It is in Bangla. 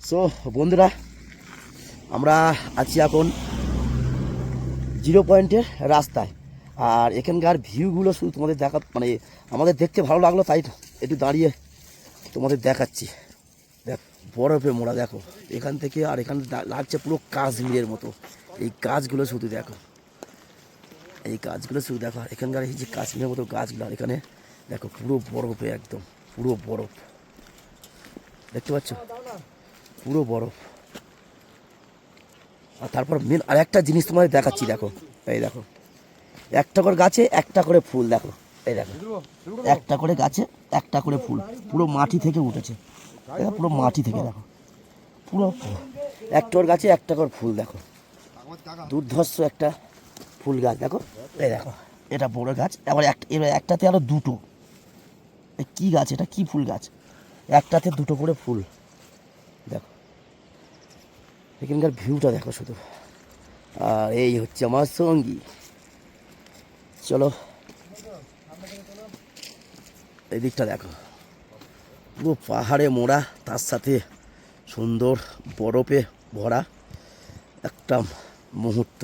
সো বন্ধুরা, আমরা আছি এখন 0 পয়েন্টের রাস্তায়। আর এখানকার ভিউগুলো শুধু তোমাদের দেখা, মানে আমাদের দেখতে ভালো লাগলো তাই একটু দাঁড়িয়ে তোমাদের দেখাচ্ছি। দেখ, বরফে মোড়া দেখো এখান থেকে, আর এখানে লাগছে পুরো কাশ্মীরের মতো। এই গাছগুলো শুধু দেখো, এই গাছগুলো শুধু দেখো, এখানকার এই যে কাশ্মীরের মতো গাছগুলো, আর এখানে দেখো পুরো বরফে, একদম পুরো বরফ দেখতে পাচ্ছ, পুরো বরফ। আর তারপর মেন আর একটা জিনিস তোমাদের দেখাচ্ছি, দেখো এই দেখো, একটা করে গাছে একটা করে ফুল, দেখো এই দেখো, একটা করে গাছে একটা করে ফুল, পুরো মাটি থেকে উঠেছে, দেখো পুরো মাটি থেকে, দেখো পুরো একটা করে গাছে একটা করে ফুল, দেখো দুর্ধর্ষ একটা ফুল গাছ, দেখো এই দেখো, এটা বড় গাছ। আবার এবার একটাতে আরো দুটো, কি গাছ এটা, কি ফুল গাছ, একটাতে দুটো করে ফুল, দেখো এখানকার ভিউটা দেখো শুধু। আর এই হচ্ছে আমার সঙ্গী, চলো এই দিকটা দেখো, পুরো পাহাড়ে মোড়া, তার সাথে সুন্দর বরফে ভরা একটা মুহূর্ত।